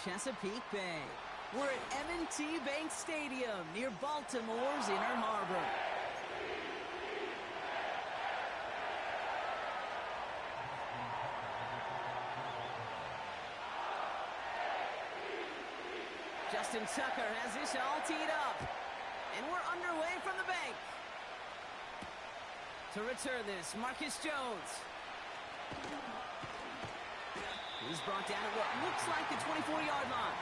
Chesapeake Bay. We're at M&T Bank Stadium near Baltimore's Inner Harbor. Justin Tucker has this all teed up. And we're underway from the bank. To return this, Marcus Jones. He's brought down at what looks like the 24-yard line.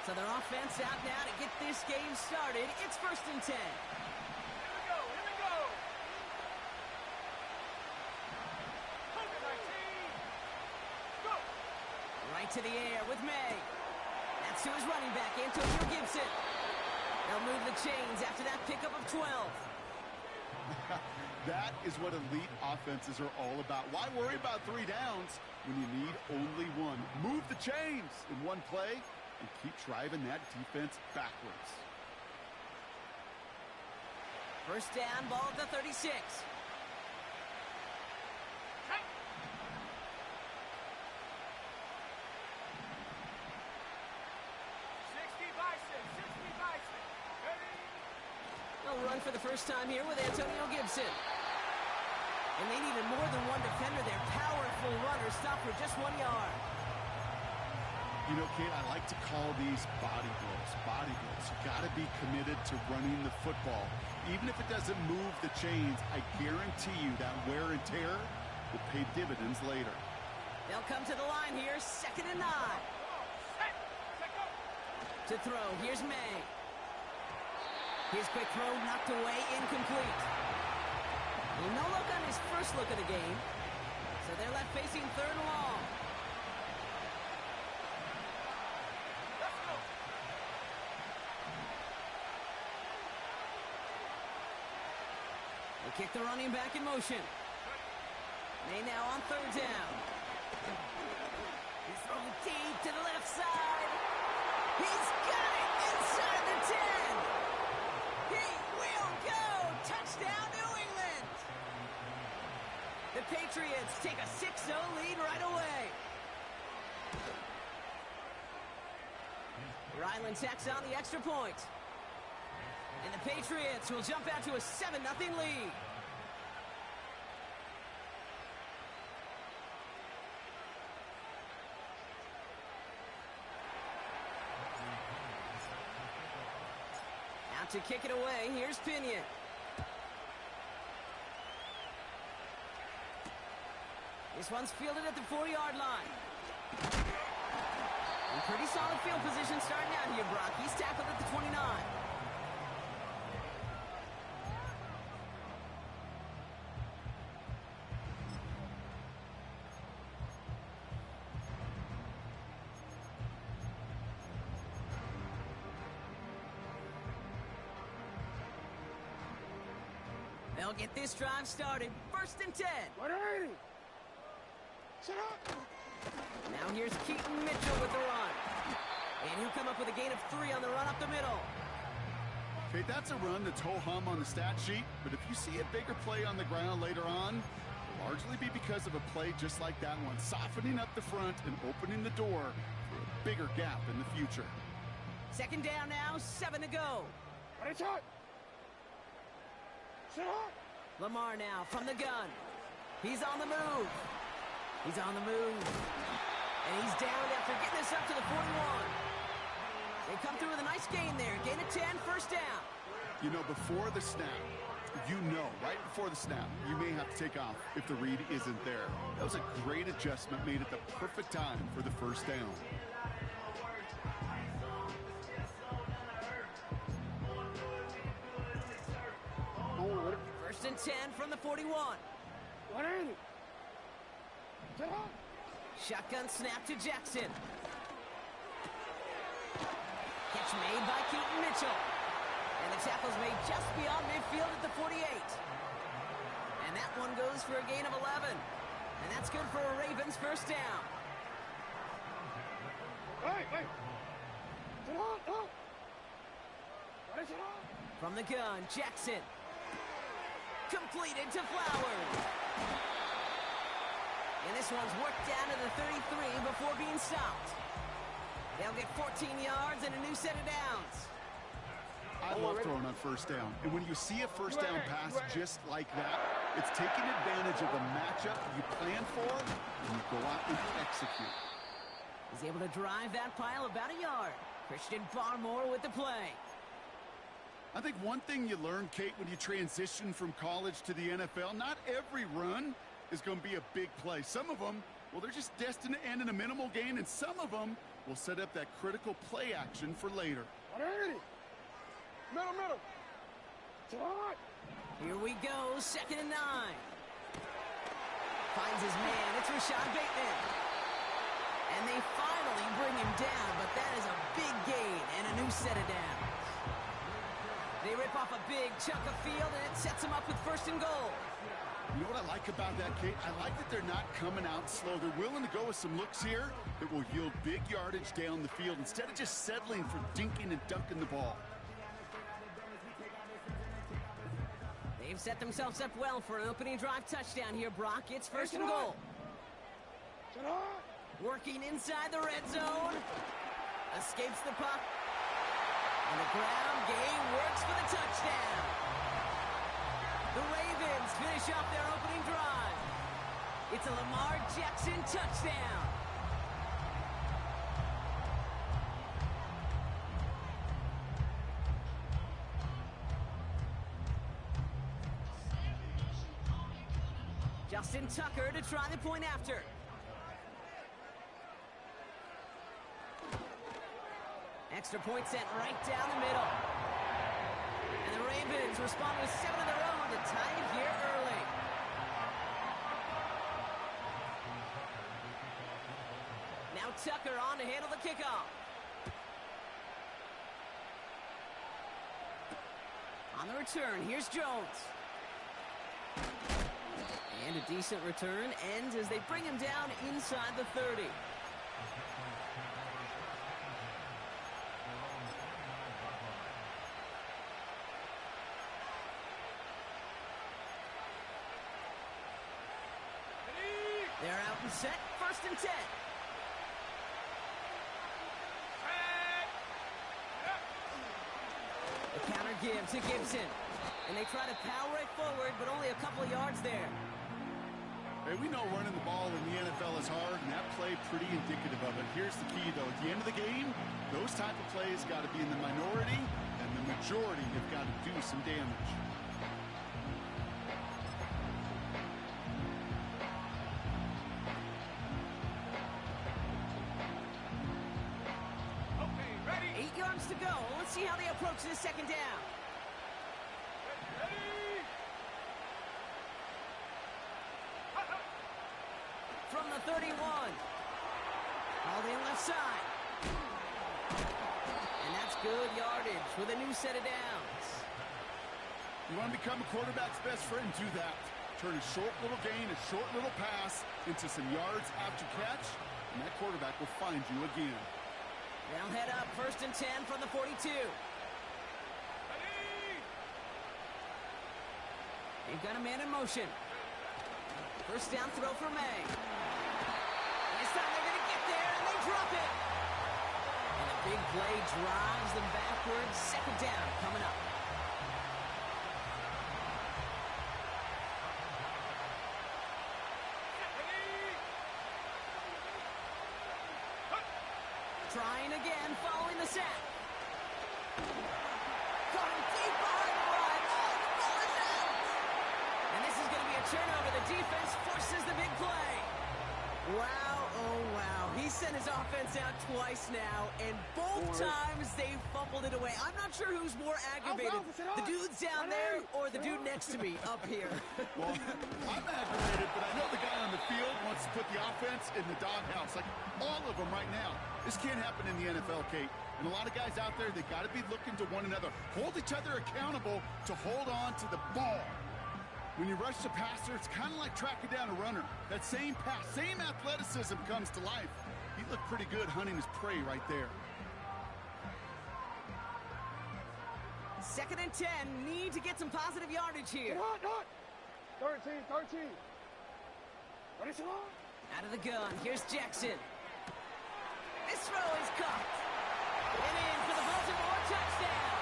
So their offense out now to get this game started. It's 1st and 10. Here we go, here we go. Go. Right to the air with May. That's to his running back, Antonio Gibson. They'll move the chains after that pickup of 12. That is what elite offenses are all about. Why worry about 3 downs when you need only 1? Move the chains in one play and keep driving that defense backwards. 1st down, ball at the 36. They'll run for the first time here with Antonio Gibson. And they needed more than one defender. Their powerful runner stopped for just 1 yard. You know, Kate, I like to call these body blows. Body blows. You got to be committed to running the football. Even if it doesn't move the chains, I guarantee you that wear and tear will pay dividends later. They'll come to the line here, 2nd and 9. To throw, here's May. His quick throw knocked away, incomplete. Well, no luck on his first look of the game. So they're left facing 3rd and long. They kick the running back in motion. May now on 3rd down. He's throwing deep to the left side. He's got it inside the 10. He will go. Touchdown, New England. The Patriots take a 6-0 lead right away. Ryland tacks on the extra point. And the Patriots will jump out to a 7-0 lead. Out to kick it away, here's Pinion. This one's fielded at the 4-yard line. In pretty solid field position starting out here, Brock. He's tackled at the 29. They'll get this drive started. 1st and 10. 180. Shut up. Now here's Keaton Mitchell with the run. And he'll come up with a gain of 3 on the run up the middle. Okay, that's a run that's ho-hum on the stat sheet, but if you see a bigger play on the ground later on, it'll largely be because of a play just like that one, softening up the front and opening the door for a bigger gap in the future. 2nd down now, 7 to go. What is it? Lamar now from the gun. He's on the move. He's on the move. And he's down after getting this up to the 41. They come through with a nice gain there. Gain of 10, 1st down. You know, before the snap, right before the snap, you may have to take off if the read isn't there. That was a great adjustment made at the perfect time for the 1st down. First and 10 from the 41. 180. Shotgun snap to Jackson. Catch made by Keaton Mitchell. And the tackle's made just beyond midfield at the 48. And that one goes for a gain of 11. And that's good for a Ravens 1st down. Hey. Oh. From the gun, Jackson. Completed to Flowers. And this one's worked down to the 33 before being stopped. They'll get 14 yards and a new set of downs. I love throwing on first down. And when you see a first down pass just like that, it's taking advantage of the matchup you plan for, and you go out and execute. He's able to drive that pile about a yard. Christian Barmore with the play. I think one thing you learn, Kate, when you transition from college to the NFL, not every run is going to be a big play. Some of them, well, they're just destined to end in a minimal gain, and some of them will set up that critical play action for later. Middle. Here we go, 2nd and 9. Finds his man, it's Rashad Bateman. And they finally bring him down, but that is a big gain and a new set of downs. They rip off a big chunk of field, and it sets them up with 1st and goal. You know what I like about that, Kate? I like that they're not coming out slow. They're willing to go with some looks here that will yield big yardage down the field instead of just settling for dinking and dunking the ball. They've set themselves up well for an opening drive touchdown here, Brock. It's 1st and goal. Working inside the red zone. Escapes the puck. And the ground game works for the touchdown. The Ravens finish off their opening drive. It's a Lamar Jackson touchdown. Justin Tucker to try the point after. Extra point sent right down the middle. And the Ravens respond with 7 of their own to tie it here early. Now Tucker on to handle the kickoff. On the return, here's Jones. And a decent return ends as they bring him down inside the 30. They're out and set, 1st and 10. The counter give to Gibson. And they try to power it forward, but only a couple of yards there. Hey, we know running the ball in the NFL is hard, and that play pretty indicative of it. Here's the key, though. At the end of the game, those type of plays got to be in the minority, and the majority have got to do some damage. Okay, ready? 8 yards to go. Let's see how they approach this 2nd down. From the 31. Hauled in left side. And that's good yardage with a new set of downs. You want to become a quarterback's best friend? Do that. Turn a short little gain, a short little pass into some yards after catch, and that quarterback will find you again. They'll head up 1st and 10 from the 42. They've got a man in motion. 1st down throw for May. This time they're going to get there, and they drop it. And a big play drives them backwards. 2nd down coming up. Trying again, following the sack. Going deep behind the line. Oh, the ball is out. And this is going to be a turnover. The defense forces the big play. Wow, oh wow. He sent his offense out twice now, and both times they fumbled it away. I'm not sure who's more aggravated, the dudes down there or the dude next to me up here. Well, I'm aggravated, but I know the guy on the field wants to put the offense in the doghouse, like all of them right now. This can't happen in the NFL, Kate. And a lot of guys out there, they got to be looking to one another. Hold each other accountable to hold on to the ball. When you rush the passer, it's kind of like tracking down a runner. That same pass, same athleticism comes to life. He looked pretty good hunting his prey right there. 2nd and 10. Need to get some positive yardage here. Hot, hot. 13, 13. Ready, set up. Out of the gun. Here's Jackson. This throw is caught. And in for the Baltimore touchdown.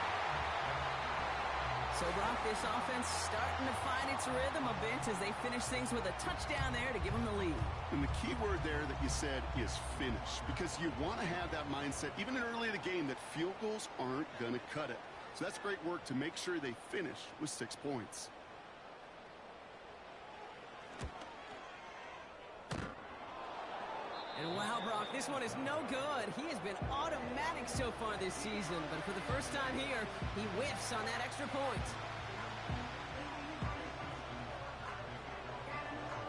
So, Brock, this offense starting to find its rhythm a bit as they finish things with a touchdown there to give them the lead. And the key word there that you said is finish, because you want to have that mindset, even early in the game, that field goals aren't going to cut it. So that's great work to make sure they finish with 6 points. And wow, Brock, this one is no good. He has been automatic so far this season, but for the first time here, he whiffs on that extra point.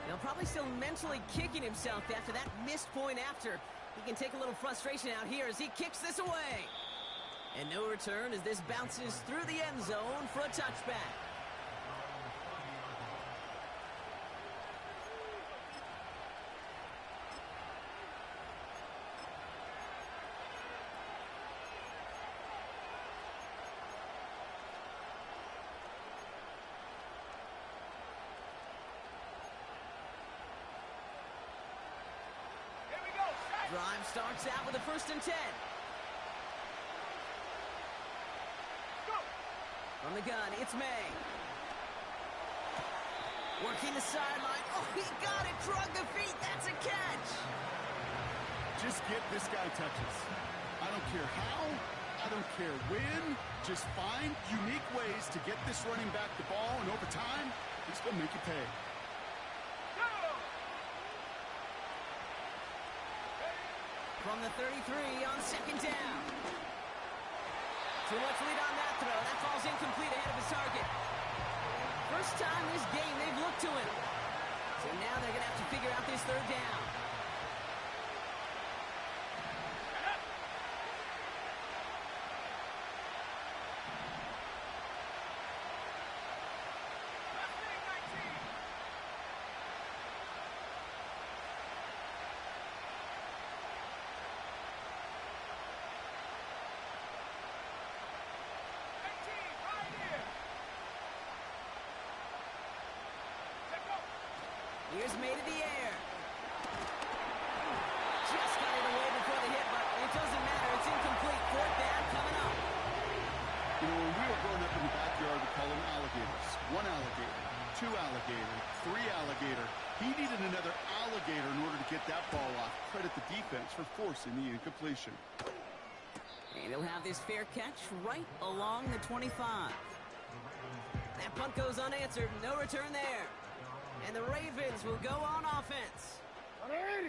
He'll probably still mentally kicking himself after that missed point after. He can take a little frustration out here as he kicks this away. And no return as this bounces through the end zone for a touchback. Drive starts out with a 1st and 10. Go. From the gun, it's May. Working the sideline. Oh, he got it. Drug the feet. That's a catch. Just get this guy touches. I don't care how. I don't care when. Just find unique ways to get this running back the ball, and over time, he's going to make you pay. From the 33 on 2nd down. Too much lead on that throw. That falls incomplete ahead of his target. First time this game they've looked to him. So now they're going to have to figure out this 3rd down. Here's May to the air. Just got it away before the hit, but it doesn't matter. It's incomplete. 4th down coming up. You know, when we were growing up in the backyard, we call them alligators. 1 alligator, 2 alligator, 3 alligator. He needed another alligator in order to get that ball off. Credit the defense for forcing the incompletion. And he'll have this fair catch right along the 25. That punt goes unanswered. No return there. And the Ravens will go on offense. 180.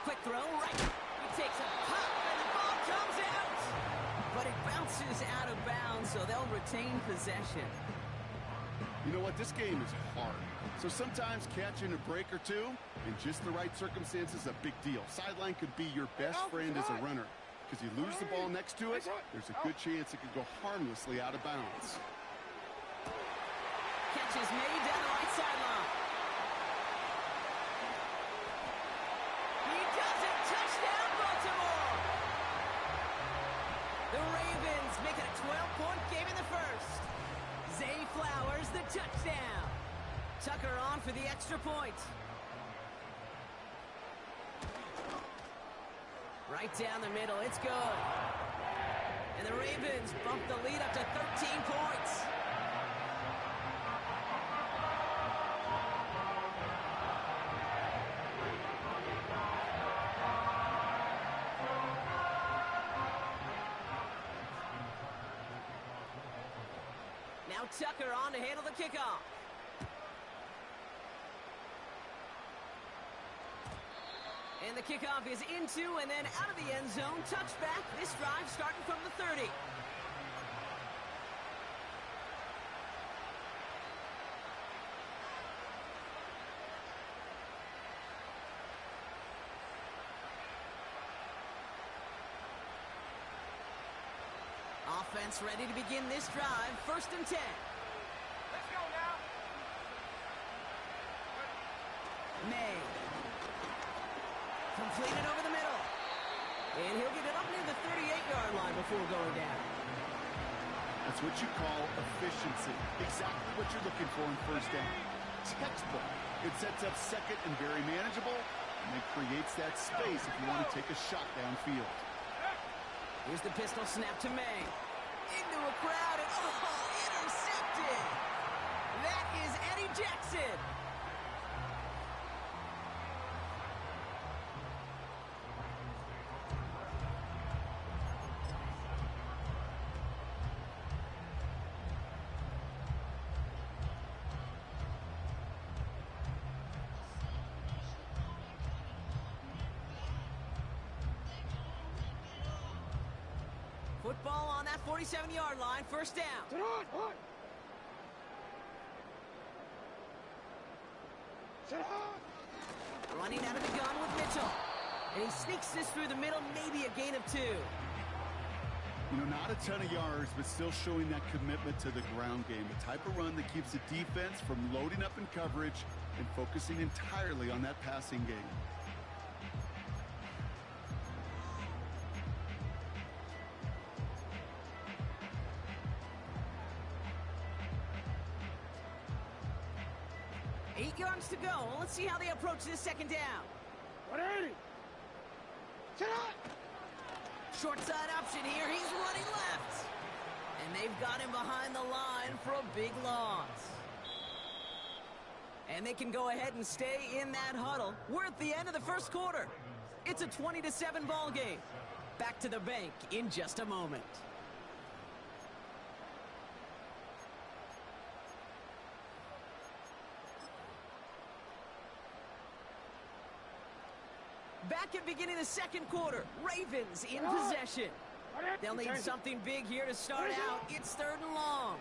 Quick throw, right. He takes a pop, and the ball comes out. But it bounces out of bounds, so they'll retain possession. You know what? This game is hard. So sometimes catching a break or two in just the right circumstances is a big deal. Sideline could be your best friend as a runner. Because you lose the ball next to it, there's a good chance it could go harmlessly out of bounds. Catch is made down the right sideline. He does it. Touchdown, Baltimore. The Ravens make it a 12-point game in the 1st. Zay Flowers, the touchdown. Tucker on for the extra point. Right down the middle, it's good. And the Ravens bump the lead up to 13 points. Now Tucker on to handle the kickoff. And the kickoff is into and then out of the end zone. Touchback. This drive starting from the 30. Offense ready to begin this drive. 1st and 10. Let's go now. May. Completed over the middle. And he'll get it up near the 38-yard line before going down. That's what you call efficiency. Exactly what you're looking for in first down. Textbook. It sets up second and very manageable, and it creates that space if you want to take a shot downfield. Here's the pistol snap to May. Into a crowd, and intercepted! That is Eddie Jackson. Football on that 47-yard line, first down. Running out of the gun with Mitchell. And he sneaks this through the middle, maybe a gain of 2. You know, not a ton of yards, but still showing that commitment to the ground game. The type of run that keeps the defense from loading up in coverage and focusing entirely on that passing game. Yards to go. Let's see how they approach this second down. 180. Short side option here. He's running left. And they've got him behind the line for a big loss. And they can go ahead and stay in that huddle. We're at the end of the first quarter. It's a 20-7 ball game. Back to the bank in just a moment. Back at beginning of the second quarter, Ravens in possession. They'll need something big here to start out. It's third and long.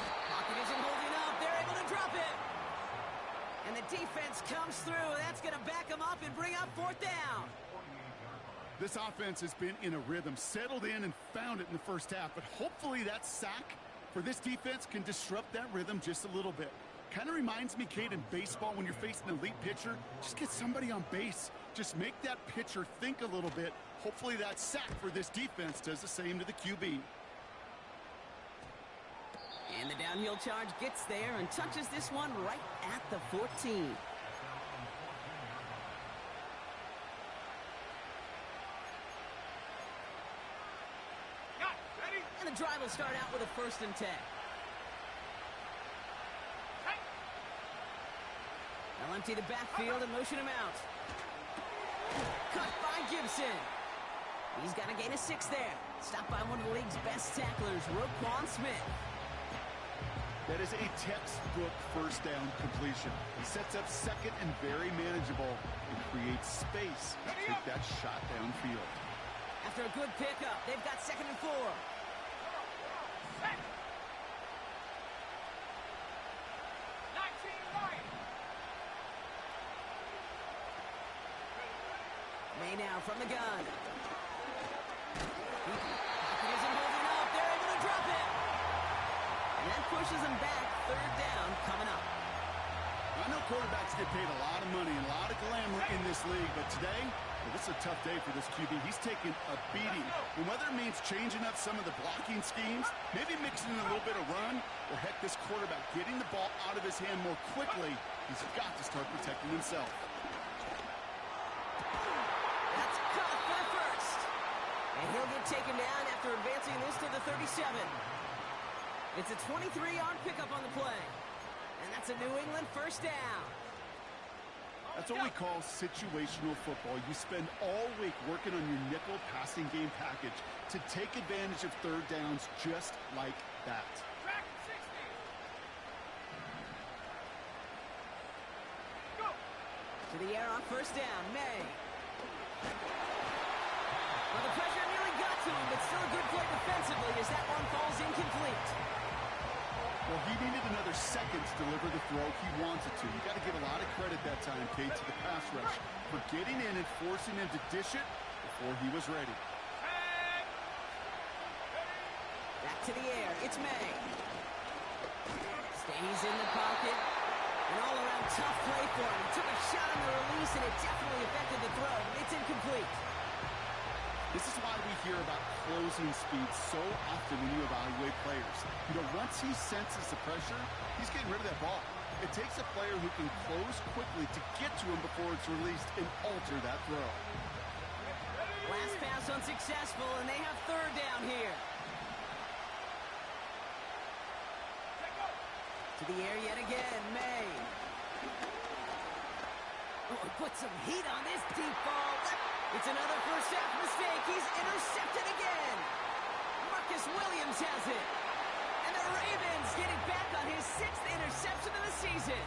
Pocket isn't holding up. They're able to drop it. And the defense comes through. That's going to back them up and bring up fourth down. This offense has been in a rhythm, settled in and found it in the first half. But hopefully that sack for this defense can disrupt that rhythm just a little bit. Kind of reminds me, Kate, in baseball when you're facing an elite pitcher, just get somebody on base. Just make that pitcher think a little bit. Hopefully that sack for this defense does the same to the QB. And the downhill charge gets there and touches this one right at the 14. And the drive will start out with a 1st and 10. They'll empty the backfield and motion him out. Cut by Gibson. He's got a gain of 6 there. Stopped by one of the league's best tacklers, Roquan Smith. That is a textbook first down completion. He sets up second and very manageable and creates space to take that shot downfield. After a good pickup, they've got 2nd and 4. May now from the gun. Pocket isn't holding up. They're able to drop it. And that pushes them back. 3rd down coming up. I know quarterbacks get paid a lot of money and a lot of glamour in this league, but today, well, this is a tough day for this QB. He's taking a beating. And whether it means changing up some of the blocking schemes, maybe mixing in a little bit of run, or heck, this quarterback getting the ball out of his hand more quickly, he's got to start protecting himself. And he'll get taken down after advancing this to the 37. It's a 23-yard pickup on the play. And that's a New England 1st down. That's what we call situational football. You spend all week working on your nickel passing game package to take advantage of 3rd downs just like that. To the air on 1st down, May. Well, the pressure nearly got to him, but still a good play defensively as that one falls incomplete. Well, he needed another second to deliver the throw he wanted to. You got to give a lot of credit that time, Kate, to the pass rush for getting in and forcing him to dish it before he was ready. Back to the air. It's May. Stays in the pocket. An all-around tough play for him. He took a shot on the release, and it definitely affected the throw. incomplete. This is why we hear about closing speed so often when you evaluate players. You know, once he senses the pressure, he's getting rid of that ball. It takes a player who can close quickly to get to him before it's released and alter that throw. Last pass unsuccessful, and they have third down here. To the air yet again, May. Oh, put some heat on this deep ball. It's another first half mistake. He's intercepted again. Marcus Williams has it. And the Ravens get it back on his 6th interception of the season.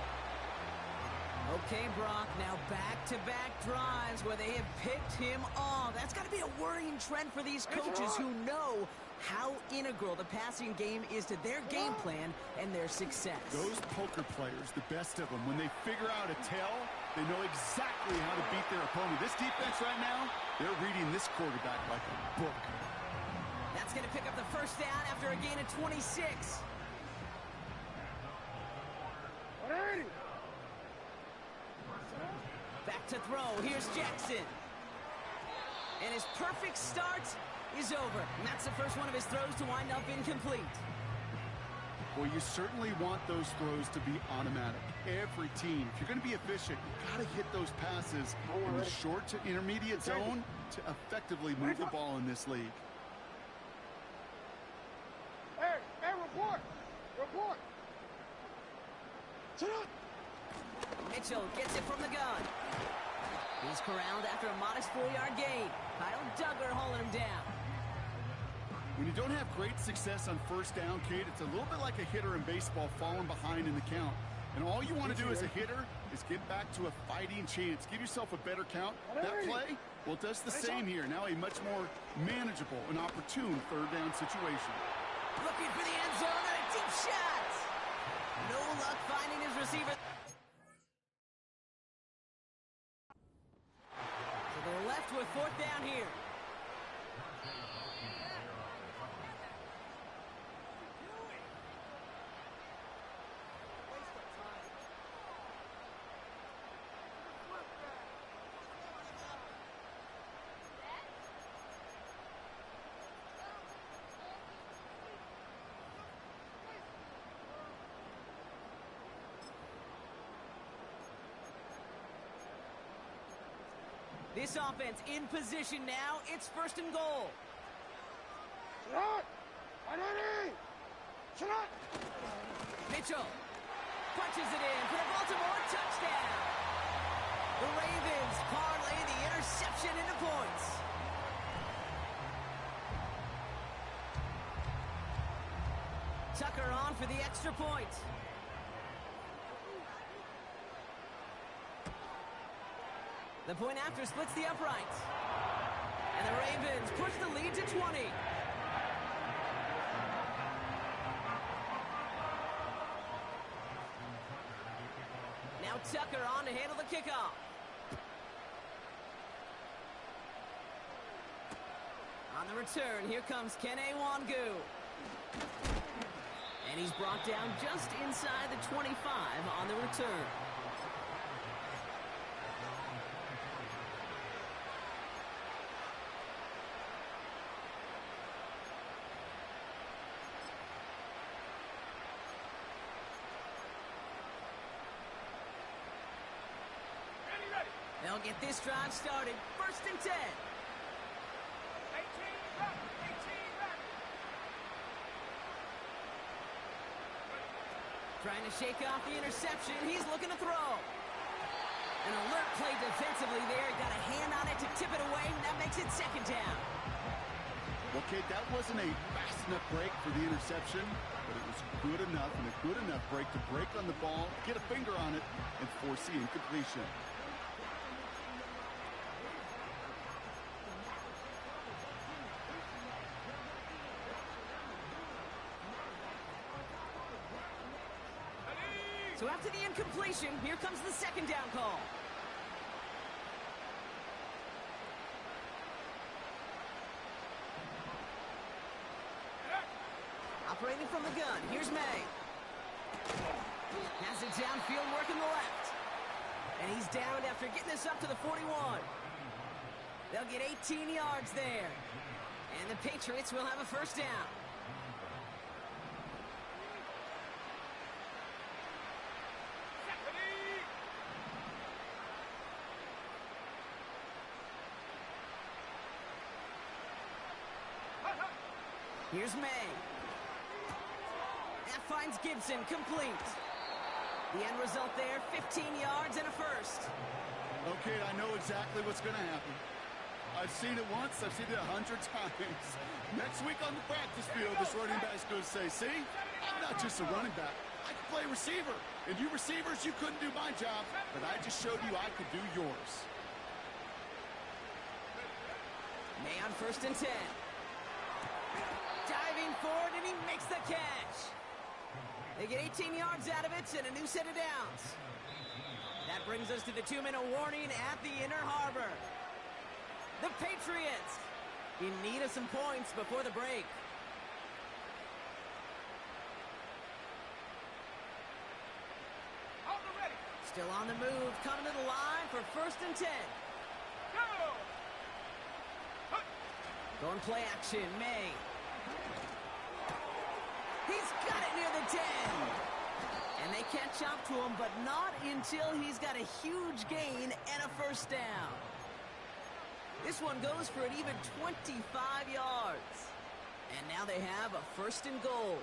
Okay, Brock, now back-to-back drives where they have picked him off. That's got to be a worrying trend for these coaches who know how integral the passing game is to their game plan and their success. Those poker players, the best of them, when they figure out a tell, they know exactly how to beat their opponent. This defense right now, they're reading this quarterback like a book. That's going to pick up the first down after a gain of 26. Back to throw. Here's Jackson. And his perfect start is over. And that's the first one of his throws to wind up incomplete. Well, you certainly want those throws to be automatic. Every team, if you're going to be efficient, you've got to hit those passes in the short to intermediate zone to effectively move the ball in this league. Hey, report! Report! Sit up! Mitchell gets it from the gun. He's corralled after a modest 4-yard gain. Kyle Duggar hauling him down. When you don't have great success on first down, Kate, it's a little bit like a hitter in baseball falling behind in the count. And all you want to do as a hitter is get back to a fighting chance. Give yourself a better count. That play, well, it does the same here. Now a much more manageable and opportune third down situation. Looking for the end zone and a deep shot. No luck finding his receiver. So they're left with fourth down here. This offense in position now. It's first and goal. Mitchell punches it in for the Baltimore touchdown. The Ravens parlay the interception into points. Tucker on for the extra point. The point after splits the uprights. And the Ravens push the lead to 20. Now Tucker on to handle the kickoff. On the return, here comes Kene Wangu. And he's brought down just inside the 25 on the return. They'll get this drive started. First and 10. 18 back. Trying to shake off the interception. He's looking to throw. An alert play defensively there. Got a hand on it to tip it away, and that makes it second down. Well, Kate, that wasn't a fast enough break for the interception, but it was good enough and a good enough break to break on the ball, get a finger on it, and force the incompletion. So after the incompletion, here comes the second down call. Operating from the gun, here's May. Has it downfield, working the left. And he's downed after getting this up to the 41. They'll get 18 yards there. And the Patriots will have a first down. Here's May. That finds Gibson complete. The end result there, 15 yards and a first. Okay, I know exactly what's going to happen. I've seen it once, I've seen it 100 times. Next week on the practice field, this running back's going to say, see, I'm not just a running back. I can play receiver. And you receivers, you couldn't do my job, but I just showed you I could do yours. May on 1st and 10. Diving forward, and he makes the catch. They get 18 yards out of it and a new set of downs. That brings us to the 2-minute warning at the inner harbor. The Patriots in need of some points before the break. Still on the move, coming to the line for 1st and 10. Going play action, May. He's got it near the 10. And they catch up to him, but not until he's got a huge gain and a first down. This one goes for an even 25 yards. And now they have a 1st and goal.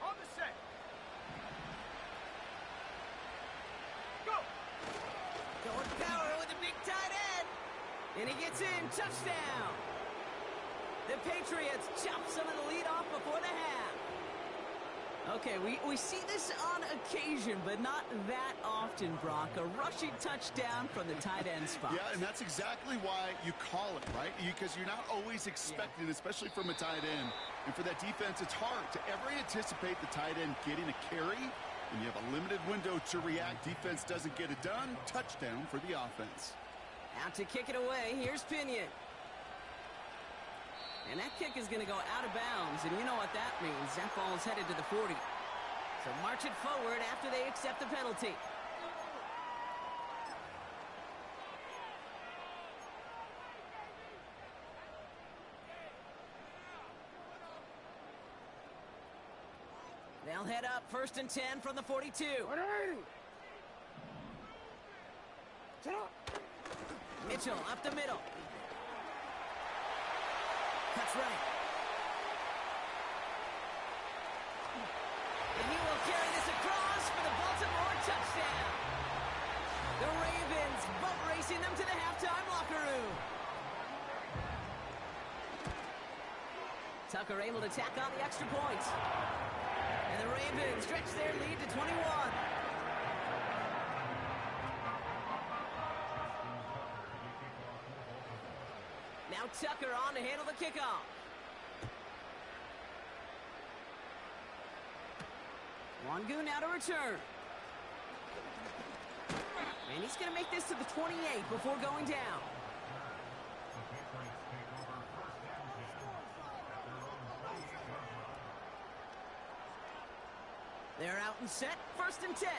On the set. Go. Going power with a big tight end. And he gets in. Touchdown. The Patriots chop some of the lead off before the half. Okay, we see this on occasion, but not that often, Brock. A rushing touchdown from the tight end spot. Yeah, and that's exactly why you call it, right? Because you're not always expecting, especially from a tight end. And for that defense, it's hard to ever anticipate the tight end getting a carry. When you have a limited window to react, defense doesn't get it done. Touchdown for the offense. Out to kick it away, here's Pinion. And that kick is going to go out of bounds, and you know what that means. That ball is headed to the 40. So march it forward after they accept the penalty. They'll head up 1st and 10 from the 42. Mitchell up the middle. Cuts right. And he will carry this across for the Baltimore touchdown. The Ravens boat racing them to the halftime locker room. Tucker able to tack on the extra point. And the Ravens stretch their lead to 21. Now Tucker on to handle the kickoff. Wangu now to return. And he's going to make this to the 28 before going down. They're out and set, 1st and 10.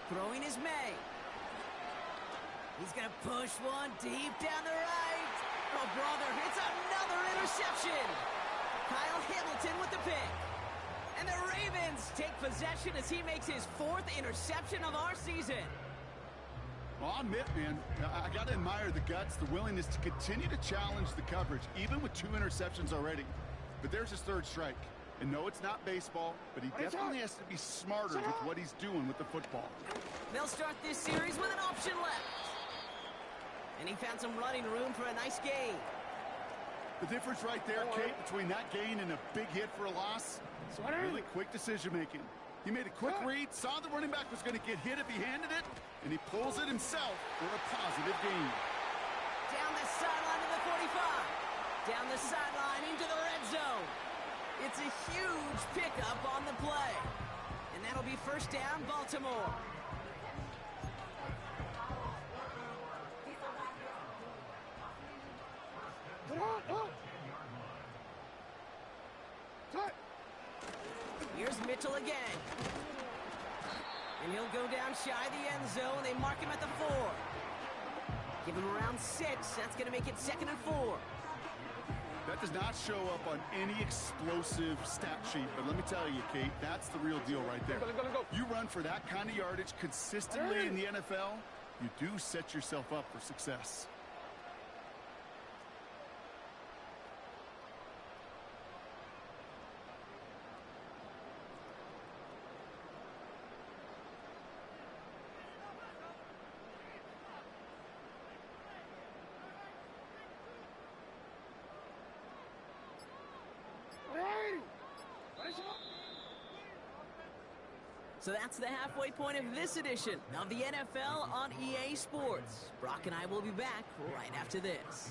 Throwing is May. He's going to push one deep down the right. Oh, brother, it's another interception. Kyle Hamilton with the pick. And the Ravens take possession as he makes his 4th interception of our season. Well, I'll admit, man, I got to admire the guts, the willingness to continue to challenge the coverage, even with 2 interceptions already. But there's his 3rd strike. And no, it's not baseball, but he definitely has to be smarter with what he's doing with the football. They'll start this series with an option left. And he found some running room for a nice gain. The difference right there, Kate, between that gain and a big hit for a loss, is really quick decision-making. He made a quick read, saw the running back was going to get hit if he handed it, and he pulls it himself for a positive gain. Down the sideline to the 45. Down the sideline into the red zone. It's a huge pickup on the play. and that'll be first down, Baltimore. Here's Mitchell again. And he'll go down shy of the end zone. They mark him at the 4. Give him around 6. That's going to make it 2nd and 4. That does not show up on any explosive stat sheet, but let me tell you, Kate, that's the real deal right there. You run for that kind of yardage consistently in the NFL, you do set yourself up for success. So that's the halfway point of this edition of the NFL on EA Sports. Brock and I will be back right after this.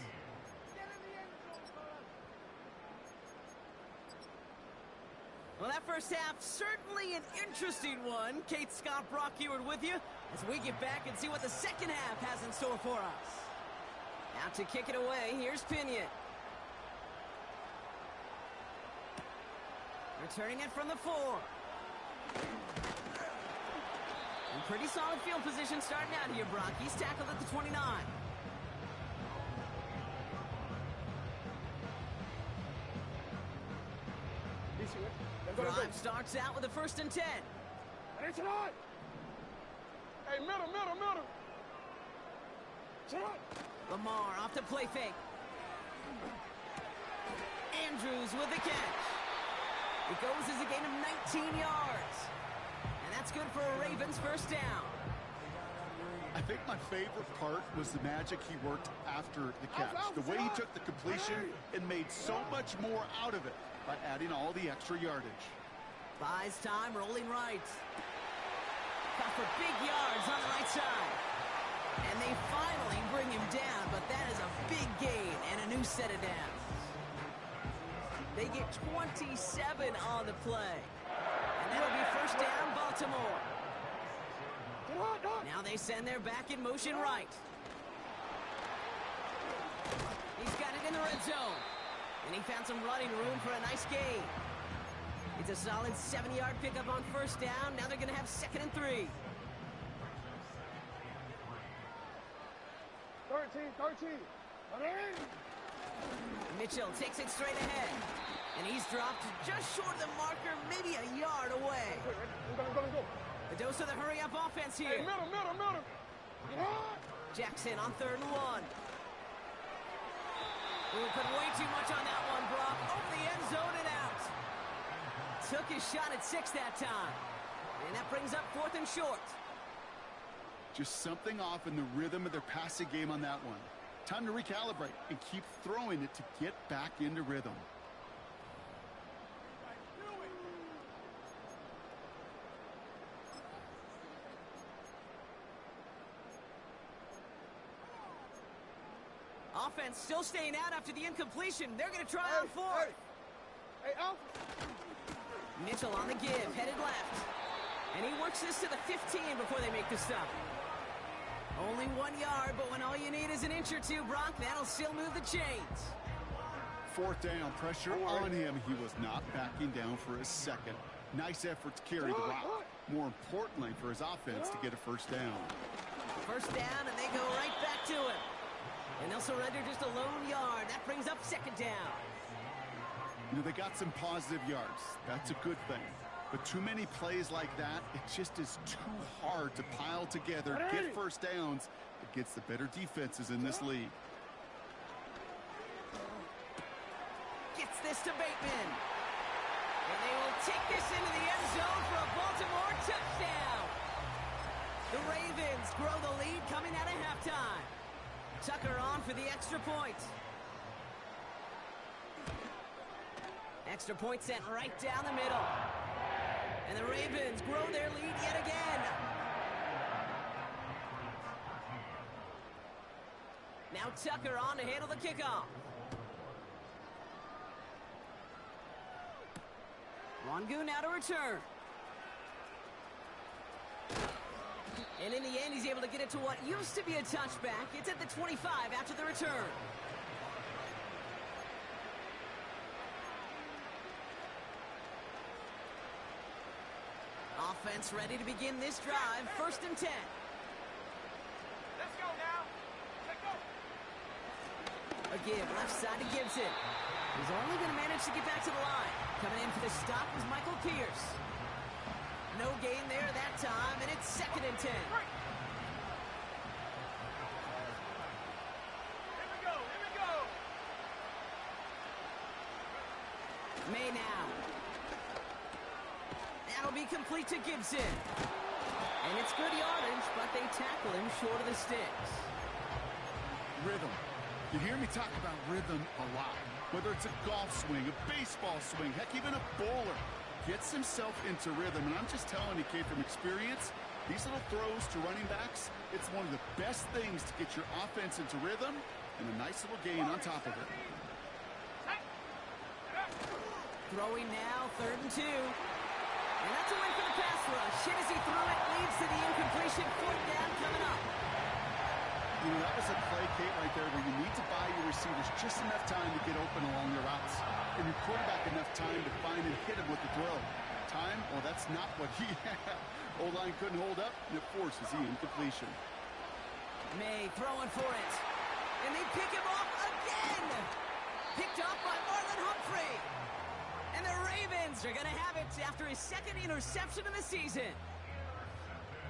Well, that first half, certainly an interesting one. Kate, Scott, Brock Ewart with you as we get back and see what the second half has in store for us. Now to kick it away, here's Pinion. Returning it from the 4. And pretty solid field position starting out here, Brock. He's tackled at the 29. Drive starts out with a 1st and 10. Hey, middle. Lamar off the play fake. Andrews with the catch. It goes as a gain of 19 yards. And that's good for a Ravens first down. I think my favorite part was the magic he worked after the catch. The way he took the completion and made so much more out of it by adding all the extra yardage. Buys time, rolling right. Got for big yards on the right side. And they finally bring him down, but that is a big gain and a new set of downs. They get 27 on the play. And that'll be first down, Baltimore. Now they send their back in motion right. He's got it in the red zone. And he found some running room for a nice gain. It's a solid 70-yard pickup on first down. Now they're going to have 2nd and 3. 13. Mitchell takes it straight ahead. And he's dropped just short of the marker, maybe a yard away. Go. A dose of the hurry-up offense here. Hey, middle. Jackson on 3rd and 1. We put way too much on that one, Brock. Over the end zone and out. Took his shot at 6 that time. And that brings up 4th and short. Just something off in the rhythm of their passing game on that one. Time to recalibrate and keep throwing it to get back into rhythm. Offense still staying out after the incompletion. They're going to try on 4th. Hey, Alpha. Mitchell on the give, headed left. And he works this to the 15 before they make the stop. Only 1 yard, but when all you need is an inch or two, Brock, that'll still move the chains. 4th down, pressure on him. He was not backing down for a second. Nice effort to carry the rock. More importantly for his offense to get a first down. First down, and they go right back to him. And they'll surrender just a lone yard. That brings up 2nd down. You know, they got some positive yards. That's a good thing. But too many plays like that, it just is too hard to pile together, get first downs against the better defenses in this league. Gets this to Bateman. And they will take this into the end zone for a Baltimore touchdown. The Ravens grow the lead coming out of halftime. Tucker on for the extra point. Extra point sent right down the middle. And the Ravens grow their lead yet again. Now Tucker on to handle the kickoff. Longu now to return. And in the end, he's able to get it to what used to be a touchback. It's at the 25 after the return. Offense ready to begin this drive. 1st and 10. Let's go now. Let's go. A give left side to Gibson. He's only going to manage to get back to the line. Coming in for the stop was Michael Pierce. No gain there that time, and it's 2nd and 10. Here we go. Here we go. May now. That'll be complete to Gibson. And it's good yardage, but they tackle him short of the sticks. Rhythm. You hear me talk about rhythm a lot. Whether it's a golf swing, a baseball swing, heck, even a bowler. Gets himself into rhythm, and I'm just telling you, kid, from experience, these little throws to running backs, it's one of the best things to get your offense into rhythm, and a nice little gain on top of it. Throwing now, 3rd and 2. And that's a win for the pass rush. Hit as he threw it, leads to the incompletion. 4th down coming up. You know, that was a play, Kate, right there, where you need to buy your receivers just enough time to get open along their routes. And your quarterback enough time to find and hit him with the throw. Time? Well, that's not what he had. O-line couldn't hold up, and it forces the incompletion. May throwing for it. And they pick him off again. Picked up by Marlon Humphrey. And the Ravens are going to have it after his 2nd interception of the season.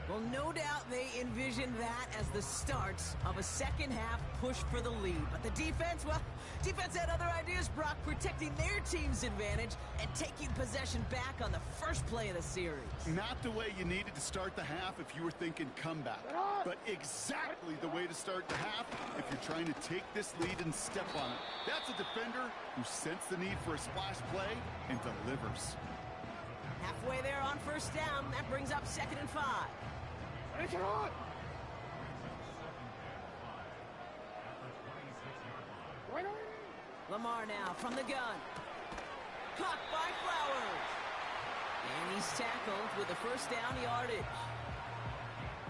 Well, no doubt they envisioned that as the start of a second-half push for the lead. But the defense, well, defense had other ideas, Brock, protecting their team's advantage and taking possession back on the first play of the series. Not the way you needed to start the half if you were thinking comeback, but exactly the way to start the half if you're trying to take this lead and step on it. That's a defender who sensed the need for a splash play and delivers. Halfway there on 1st down. That brings up 2nd and 5. Lamar now from the gun. Caught by Flowers. And he's tackled with the 1st down yardage.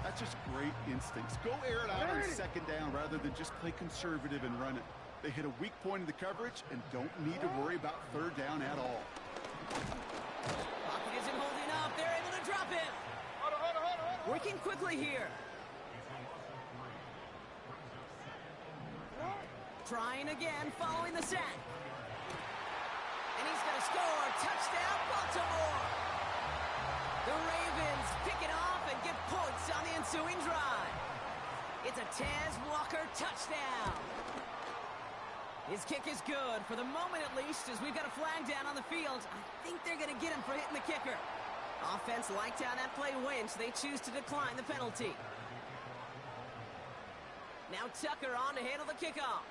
That's just great instincts. Go air it out on 2nd down rather than just play conservative and run it. They hit a weak point in the coverage and don't need to worry about 3rd down at all. Pocket isn't holding up. They're able to drop him. Working quickly here. Trying again following the sack. And he's going to score. Touchdown, Baltimore. The Ravens pick it off and get points on the ensuing drive. It's a Tez Walker touchdown. His kick is good, for the moment at least, as we've got a flag down on the field. I think they're going to get him for hitting the kicker. Offense liked how that play went, so they choose to decline the penalty. Now Tucker on to handle the kickoff.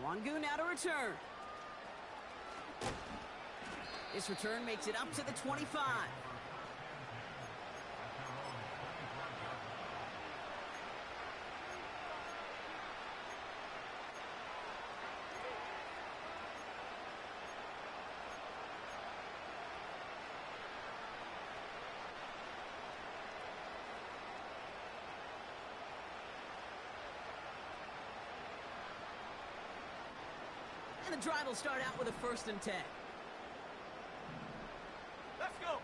Wangu now to return. This return makes it up to the 25. And the drive will start out with a 1st and 10. Let's go.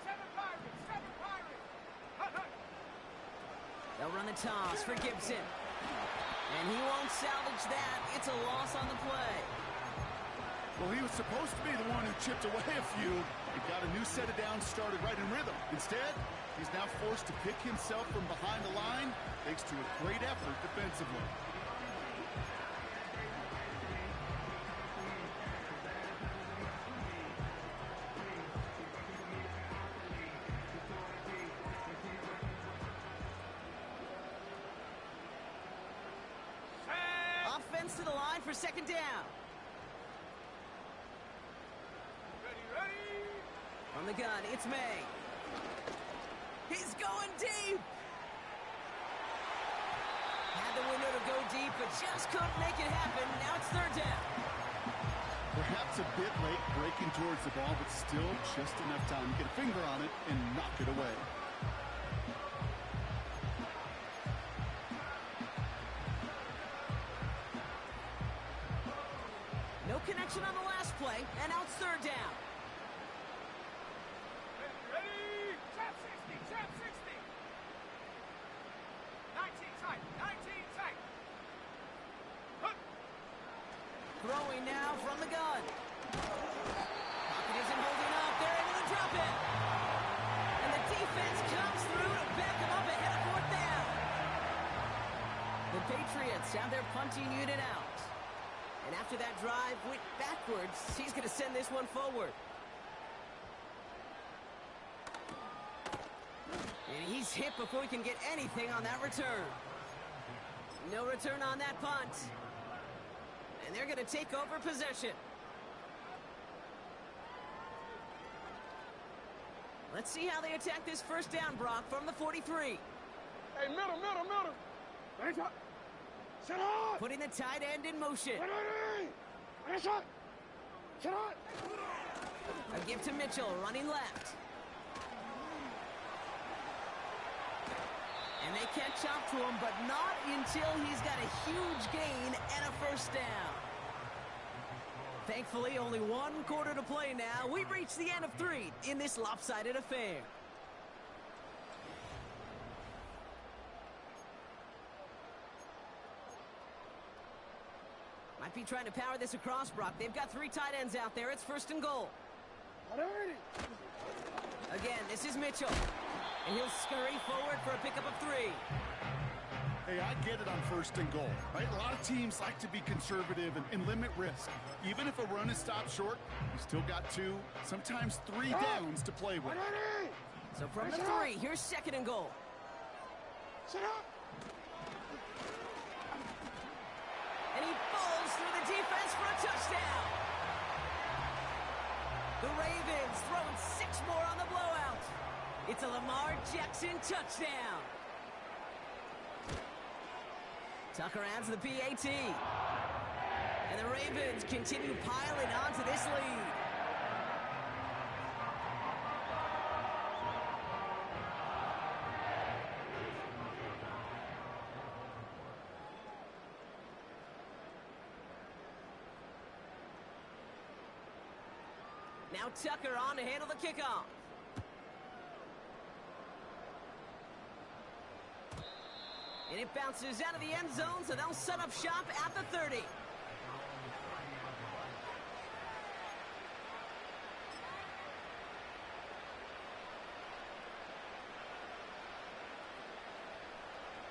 7 Pirates. 7 Pirates. They'll run the toss for Gibson. And he won't salvage that. It's a loss on the play. Well, he was supposed to be the one who chipped away a few and got a new set of downs started right in rhythm. Instead, he's now forced to pick himself from behind the line thanks to a great effort defensively. Offense to the line for 2nd down. Ready. From the gun, it's May. He's going deep. Had the window to go deep, but just couldn't make it happen. Now it's 3rd down. Perhaps a bit plate, breaking towards the ball, but still just enough time to get a finger on it and knock it away. No connection on the last play, and now it's third down. Ready? Trap 60, trap 60. 19 tight, 19 tight. Hup. Throwing now from the gun. Pocket isn't holding up. They're able to drop it. And the defense comes through to back him up ahead of fourth down. The Patriots have their punting unit out. And after that drive went backwards, he's going to send this one forward. And he's hit before he can get anything on that return. No return on that punt. And they're going to take over possession. Let's see how they attack this first down, Brock, from the 43. Hey, middle. Ready, shot. Sit on. Putting the tight end in motion. Ready, shot. Sit on. A give to Mitchell, running left. And they catch up to him, but not until he's got a huge gain and a first down. Thankfully, only one quarter to play now. We've reached the end of 3 in this lopsided affair. Might be trying to power this across, Brock. They've got 3 tight ends out there. It's first and goal. Again, this is Mitchell. And he'll scurry forward for a pickup of 3. Hey, I get it on first and goal, right? A lot of teams like to be conservative and limit risk. Even if a run is stopped short, you still got 2, sometimes 3 downs to play with. So from the 3, here's second and goal. Sit up. And he falls through the defense for a touchdown. The Ravens throwing 6 more on the blowout. It's a Lamar Jackson touchdown. Tucker adds the PAT. And the Ravens continue piling onto this lead. Now Tucker on to handle the kickoff. And it bounces out of the end zone, so they'll set up shop at the 30.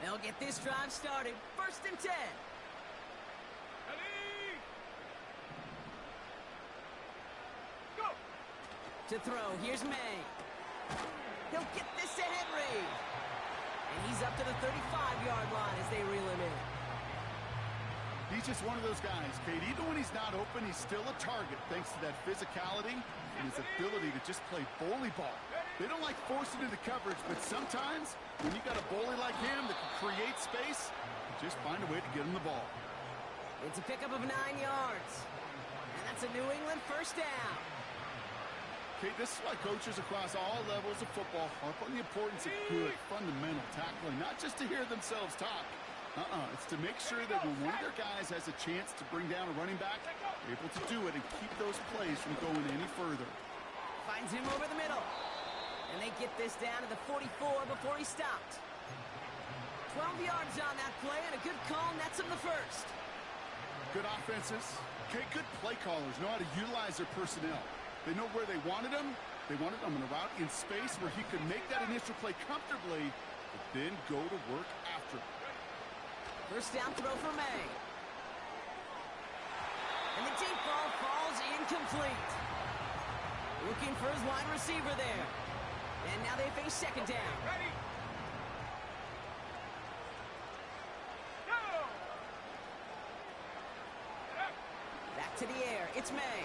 They'll get this drive started. First and 10. Ready? Go. To throw, here's May. He'll get this to Henry. And he's up to the 35-yard line as they reel him in. He's just one of those guys, Kate. Even when he's not open, he's still a target thanks to that physicality and his ability to just play bully ball. They don't like forcing into coverage, but sometimes when you got a bully like him that can create space, you just find a way to get him the ball. It's a pickup of 9 yards. And that's a New England first down. Okay, this is why coaches across all levels of football harp on the importance of good, fundamental tackling, not just to hear themselves talk. It's to make sure that when one of their guys has a chance to bring down a running back, they're able to do it and keep those plays from going any further. Finds him over the middle. And they get this down to the 44 before he stopped. 12 yards on that play, and a good call nets him the first. Good offenses. Okay, good play callers know how to utilize their personnel. They know where they wanted him. They wanted him in a route in space where he could make that initial play comfortably, but then go to work after. First down throw for May. And the deep ball falls incomplete. Looking for his wide receiver there. And now they face second down. Ready? Go! Back to the air. It's May.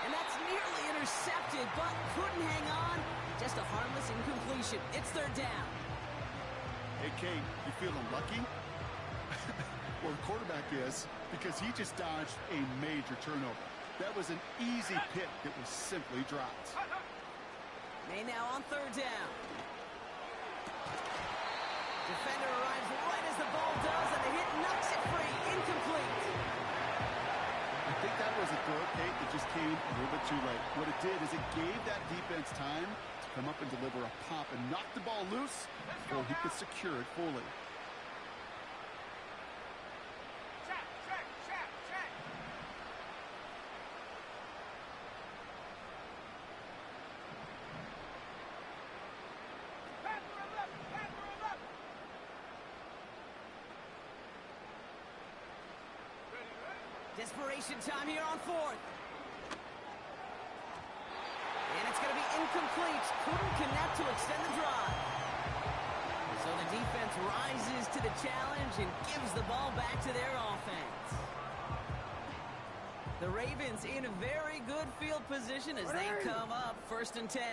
And that's nearly intercepted, but couldn't hang on. Just a harmless incompletion. It's third down. Hey, Kate, you feeling lucky? Well, the quarterback is, because he just dodged a major turnover. That was an easy pick that was simply dropped. May now on third down. Defender arrives right as the ball does, and the hit knocks it free. Incomplete. I think that was a throw, Kate, that just came a little bit too late. What it did is it gave that defense time to come up and deliver a pop and knock the ball loose before he could secure it fully. Desperation time here on fourth. And it's going to be incomplete. Couldn't connect to extend the drive. So the defense rises to the challenge and gives the ball back to their offense. The Ravens in a very good field position as they come up 1st and 10.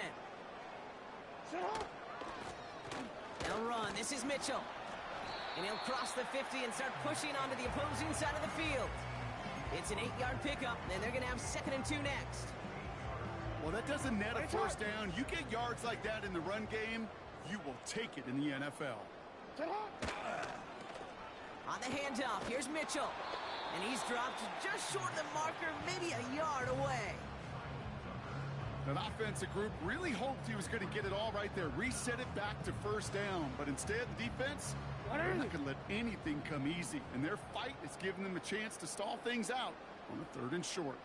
They'll run. This is Mitchell. And he'll cross the 50 and start pushing onto the opposing side of the field. It's an 8-yard pickup, and they're going to have 2nd and 2 next. Well, that doesn't net a first down. You get yards like that in the run game, you will take it in the NFL. On the handoff, here's Mitchell. And he's dropped just short of the marker, maybe a yard away. That offensive group really hoped he was going to get it all right there, reset it back to first down. But instead, the defense, they're not going to let anything come easy. And their fight is giving them a chance to stall things out on a 3rd and short.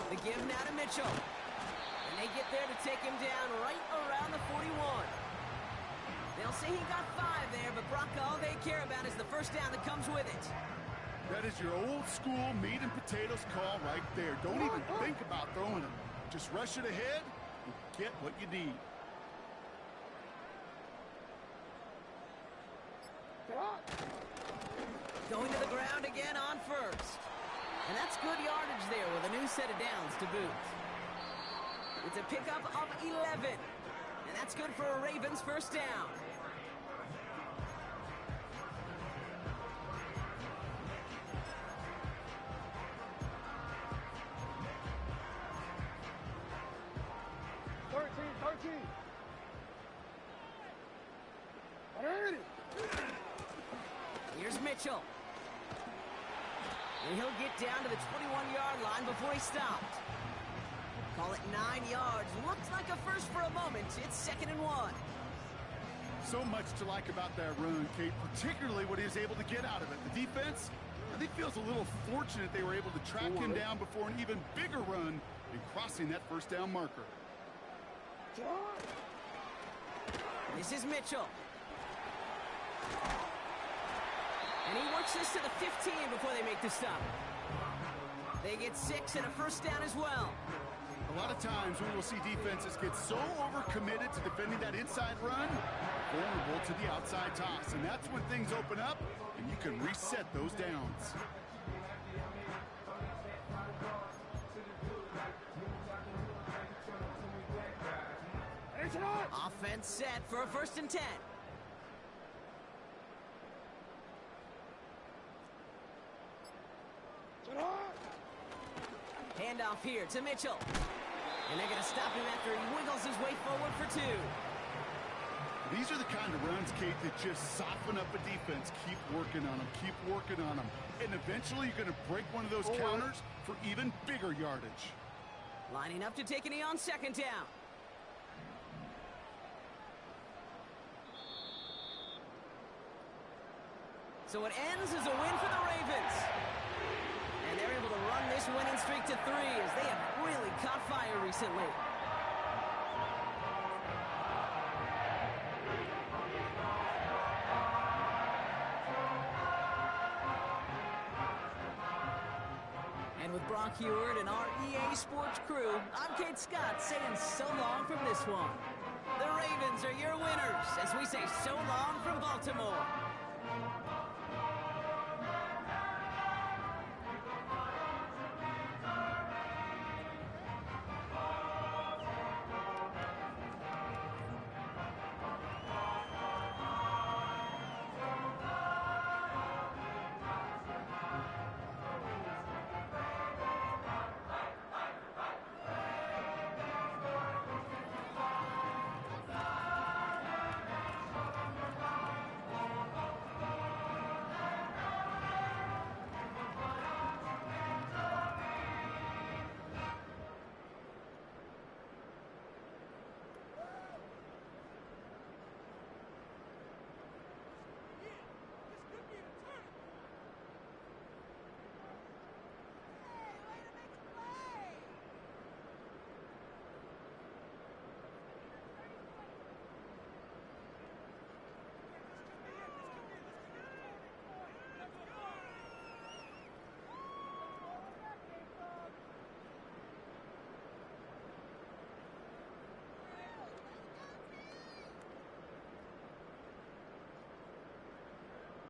The give now to Mitchell. And they get there to take him down right around the 41. They'll say he got 5 there, but Brock, all they care about is the first down that comes with it. That is your old school meat and potatoes call right there. Don't even think about throwing it. Just rush it ahead and get what you need. Going to the ground again on first. And that's good yardage there with a new set of downs to boot. It's a pickup of 11. And that's good for a Ravens first down. Here's Mitchell. And he'll get down to the 21-yard line before he stopped. Call it 9 yards. Looks like a first for a moment. It's 2nd and 1. So much to like about that run, Kate, particularly what he was able to get out of it. The defense, I think, feels a little fortunate they were able to track him down before an even bigger run and crossing that first down marker. This is Mitchell. And he works this to the 15 before they make the stop. They get 6 and a first down as well. A lot of times we will see defenses get so overcommitted to defending that inside run, vulnerable to the outside toss. And that's when things open up and you can reset those downs. Offense set for a 1st and 10. Handoff here to Mitchell. And they're going to stop him after he wiggles his way forward for 2. These are the kind of runs, Kate, that just soften up a defense. Keep working on them. Keep working on them. And eventually you're going to break one of those counters for even bigger yardage. Lining up to take a knee on 2nd down. So it ends as a win for the Ravens. And they're able to run this winning streak to 3 as they have really caught fire recently. And with Brock Heward and our EA Sports crew, I'm Kate Scott saying so long from this one. The Ravens are your winners as we say so long from Baltimore.